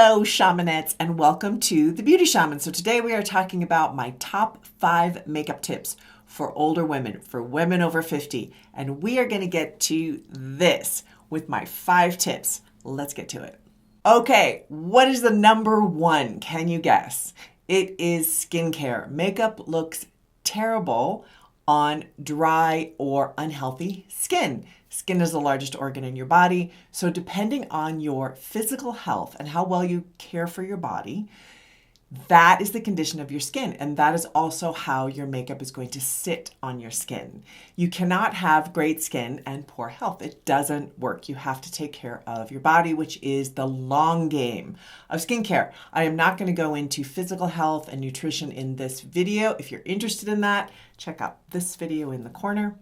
Hello, shamanettes, and welcome to the Beauty Shaman. So today we are talking about my top 5 makeup tips for older women, for women over 50. And we are going to get to this with my 5 tips. Let's get to it. Okay, what is the number 1? Can you guess? It is skincare. Makeup looks terrible on dry or unhealthy skin. Skin is the largest organ in your body, so depending on your physical health and how well you care for your body, that is the condition of your skin, and that is also how your makeup is going to sit on your skin. You cannot have great skin and poor health. It doesn't work. You have to take care of your body, which is the long game of skincare. I am not going to go into physical health and nutrition in this video. If you're interested in that, check out this video in the corner.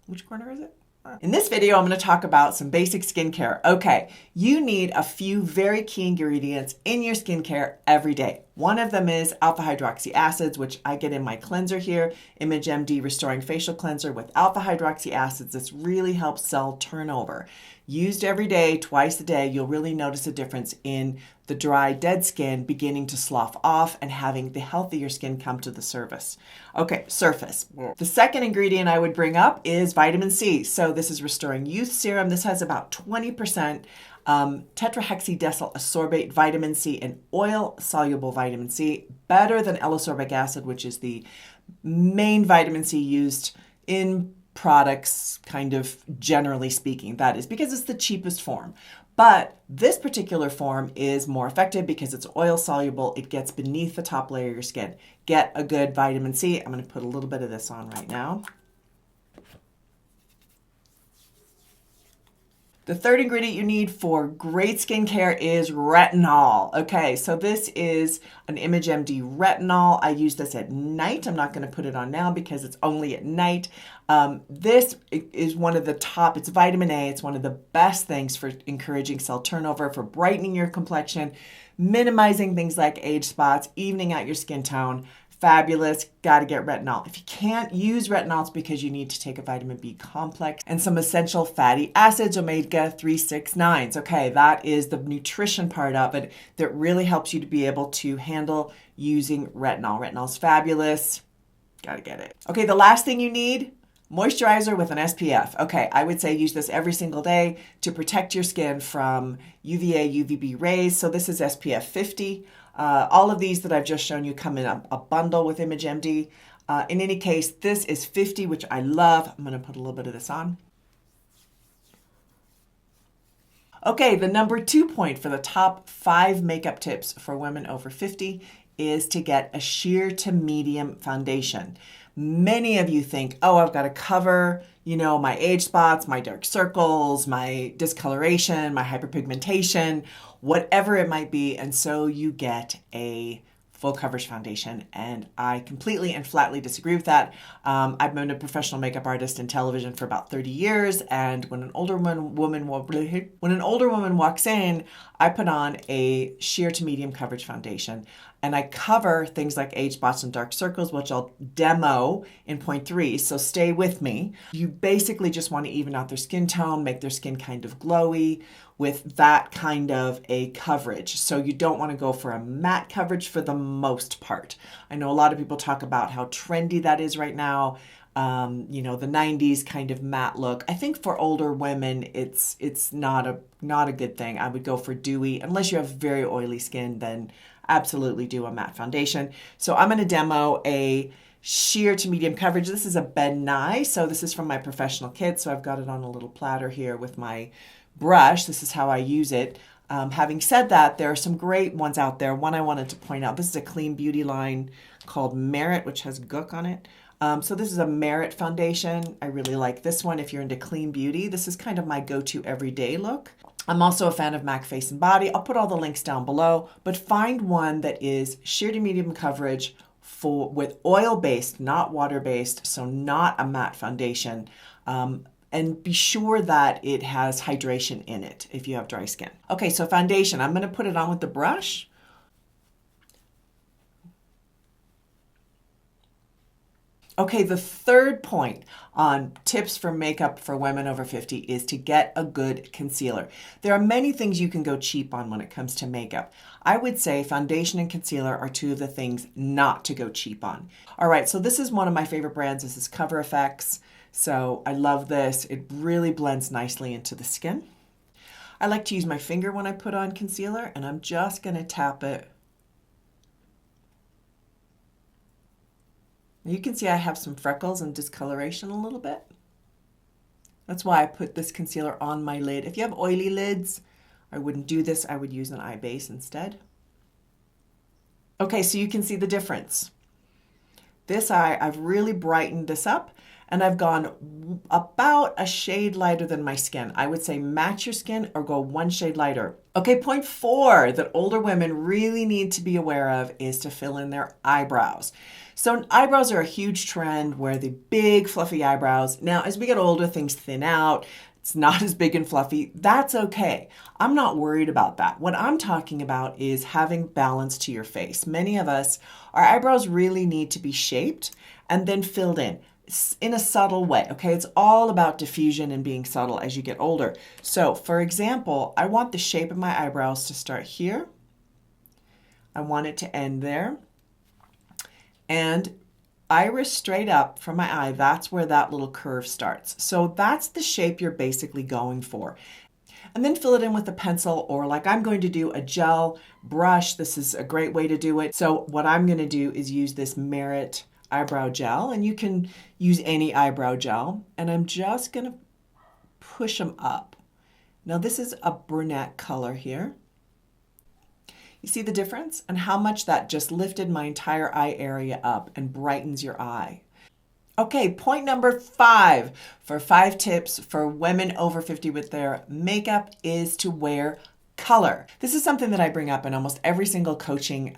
Which corner is it? In this video, I'm going to talk about some basic skincare. Okay, you need a few very key ingredients in your skincare every day. One of them is alpha hydroxy acids, which I get in my cleanser here, Image MD Restoring Facial Cleanser with alpha hydroxy acids. This really helps cell turnover. Used every day, twice a day, you'll really notice a difference in the dry, dead skin beginning to slough off and having the healthier skin come to the surface. Okay, surface. The second ingredient I would bring up is vitamin C. So this is Restoring Youth Serum. This has about 20% tetrahexydecyl ascorbate vitamin C and oil-soluble vitamin C, better than L-ascorbic acid, which is the main vitamin C used in products, kind of generally speaking. That is because it's the cheapest form. But this particular form is more effective because it's oil soluble. It gets beneath the top layer of your skin. Get a good vitamin C. I'm going to put a little bit of this on right now. The third ingredient you need for great skincare is retinol. Okay, so this is an Image MD retinol. I use this at night. I'm not going to put it on now because it's only at night. This is one of the top, it's vitamin A. It's one of the best things for encouraging cell turnover, for brightening your complexion, minimizing things like age spots, evening out your skin tone. Fabulous. Got to get retinol. If you can't use retinol, it's because you need to take a vitamin B complex and some essential fatty acids, omega-3, 6, 9s. Okay, that is the nutrition part of it that really helps you to be able to handle using retinol. Retinol's fabulous. Got to get it. Okay, the last thing you need, moisturizer with an SPF. Okay, I would say use this every single day to protect your skin from UVA, UVB rays. So this is SPF 50. All of these that I've just shown you come in a bundle with Image MD. In any case, this is 50, which I love. I'm going to put a little bit of this on. Okay, the number 2 point for the top 5 makeup tips for women over 50 is to get a sheer to medium foundation. Many of you think, oh, I've got to cover, my age spots, my dark circles, my discoloration, my hyperpigmentation, whatever it might be. And so you get a full coverage foundation. And I completely and flatly disagree with that. I've been a professional makeup artist in television for about 30 years. And when an older woman walks in, I put on a sheer to medium coverage foundation. And I cover things like age spots and dark circles, which I'll demo in point 3. So stay with me. You basically just want to even out their skin tone, make their skin kind of glowy with that kind of a coverage. So you don't want to go for a matte coverage for the most part. I know a lot of people talk about how trendy that is right now. The 90s kind of matte look. I think for older women, it's not a good thing. I would go for dewy. Unless you have very oily skin, then absolutely do a matte foundation. So I'm going to demo a sheer to medium coverage. This is a Ben Nye. So this is from my professional kit. So I've got it on a little platter here with my brush. This is how I use it. Having said that, there are some great ones out there. One I wanted to point out, this is a clean beauty line called Merit, which has gook on it. So this is a Merit foundation. I really like this one if you're into clean beauty. This is kind of my go-to everyday look. I'm also a fan of MAC Face and Body. I'll put all the links down below, but find one that is sheer to medium coverage with oil-based, not water-based, so not a matte foundation. And be sure that it has hydration in it if you have dry skin. Okay, so foundation, I'm going to put it on with the brush. Okay, the third point on tips for makeup for women over 50 is to get a good concealer. There are many things you can go cheap on when it comes to makeup. I would say foundation and concealer are two of the things not to go cheap on. All right, so this is one of my favorite brands. This is Cover FX. So I love this. It really blends nicely into the skin. I like to use my finger when I put on concealer, and I'm just going to tap it. You can see I have some freckles and discoloration a little bit. That's why I put this concealer on my lid. If you have oily lids, I wouldn't do this. I would use an eye base instead. Okay, so you can see the difference. This eye, I've really brightened this up, and I've gone about a shade lighter than my skin. I would say match your skin or go one shade lighter. Okay, point 4 that older women really need to be aware of is to fill in their eyebrows. So eyebrows are a huge trend where the big fluffy eyebrows. Now, as we get older, things thin out. It's not as big and fluffy. That's okay. I'm not worried about that. What I'm talking about is having balance to your face. Many of us, our eyebrows really need to be shaped and then filled in a subtle way, okay? It's all about diffusion and being subtle as you get older. So, for example, I want the shape of my eyebrows to start here. I want it to end there. And iris straight up from my eye, that's where that little curve starts. So that's the shape you're basically going for. And then fill it in with a pencil, or like I'm going to do, a gel brush. This is a great way to do it. So what I'm going to do is use this Merit eyebrow gel, and you can use any eyebrow gel. And I'm just going to push them up. Now this is a brunette color here. You see the difference? And how much that just lifted my entire eye area up and brightens your eye. Okay, point number 5 for 5 tips for women over 50 with their makeup is to wear color. This is something that I bring up in almost every single coaching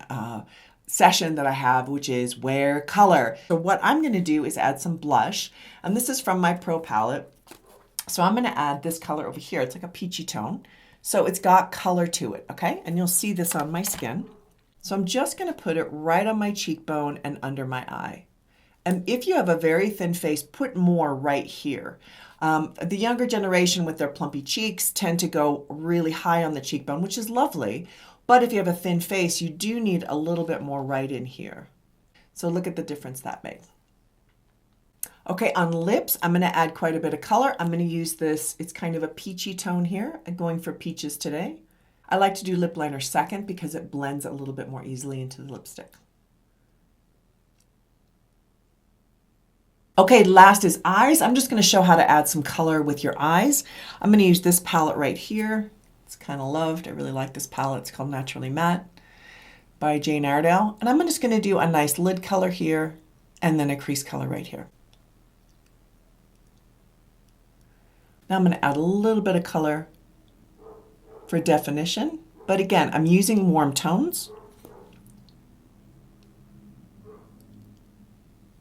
session that I have, which is wear color. So what I'm going to do is add some blush, and this is from my Pro palette. So I'm going to add this color over here. It's like a peachy tone. So it's got color to it, okay? And you'll see this on my skin. So I'm just gonna put it right on my cheekbone and under my eye. And if you have a very thin face, put more right here. The younger generation with their plumpy cheeks tend to go really high on the cheekbone, which is lovely. But if you have a thin face, you do need a little bit more right in here. So look at the difference that makes. Okay, on lips, I'm going to add quite a bit of color. I'm going to use this, it's kind of a peachy tone here. I'm going for peaches today. I like to do lip liner second because it blends a little bit more easily into the lipstick. Okay, last is eyes. I'm just going to show how to add some color with your eyes. I'm going to use this palette right here. It's kind of loved. I really like this palette. It's called Naturally Matte by Iredale. And I'm just going to do a nice lid color here and then a crease color right here. Now I'm going to add a little bit of color for definition, but again, I'm using warm tones.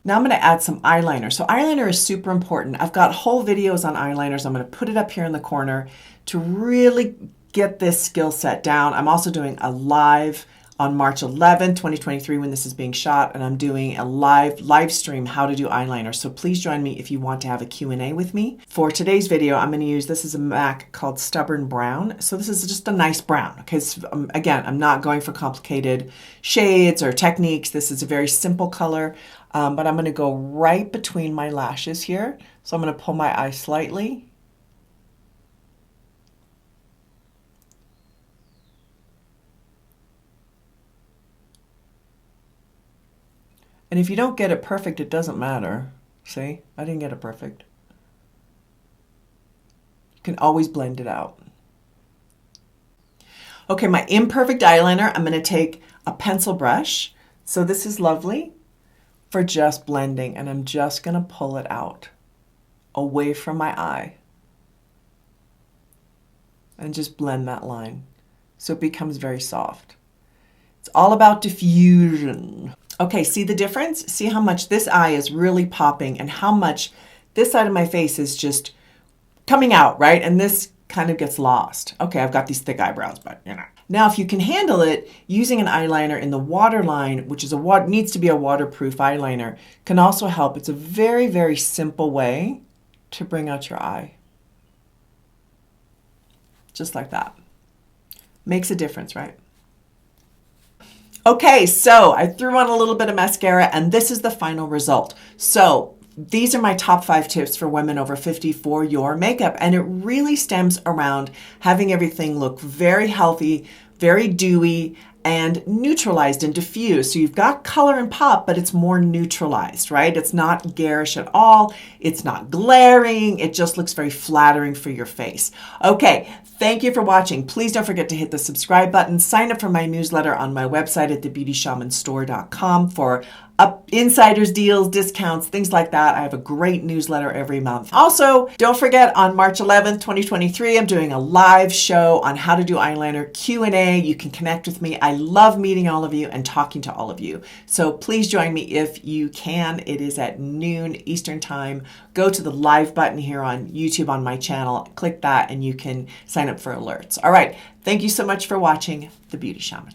Now I'm going to add some eyeliner. So eyeliner is super important. I've got whole videos on eyeliners. I'm going to put it up here in the corner to really get this skill set down. I'm also doing a live on March 11, 2023 when this is being shot, and I'm doing a live stream how to do eyeliner. So please join me if you want to have a Q&A with me. For today's video, I'm going to use, this is a MAC called Stubborn Brown. So this is just a nice brown. Okay, so, again, I'm not going for complicated shades or techniques. This is a very simple color, but I'm going to go right between my lashes here. So I'm going to pull my eye slightly. And if you don't get it perfect, it doesn't matter. See, I didn't get it perfect. You can always blend it out. Okay, my imperfect eyeliner, I'm going to take a pencil brush. So this is lovely for just blending, and I'm just going to pull it out away from my eye and just blend that line so it becomes very soft. It's all about diffusion. Okay, see the difference? See how much this eye is really popping and how much this side of my face is just coming out, right? And this kind of gets lost. Okay, I've got these thick eyebrows, but you know. Now, if you can handle it, using an eyeliner in the waterline, which is needs to be a waterproof eyeliner, can also help. It's a very, very simple way to bring out your eye. Just like that. Makes a difference, right? Okay, so I threw on a little bit of mascara and this is the final result. So these are my top 5 tips for women over 50 for your makeup. And it really stems around having everything look very healthy, very dewy, and neutralized and diffused. So you've got color and pop, but it's more neutralized, right? It's not garish at all. It's not glaring. It just looks very flattering for your face. Okay, thank you for watching. Please don't forget to hit the subscribe button. Sign up for my newsletter on my website at thebeautyshamanstore.com for insiders deals, discounts, things like that. I have a great newsletter every month. Also, don't forget on March 11th, 2023, I'm doing a live show on how to do eyeliner Q&A. You can connect with me. I love meeting all of you and talking to all of you. So please join me if you can. It is at noon Eastern time. Go to the live button here on YouTube on my channel, click that, and you can sign up for alerts. All right. Thank you so much for watching The Beauty Shaman.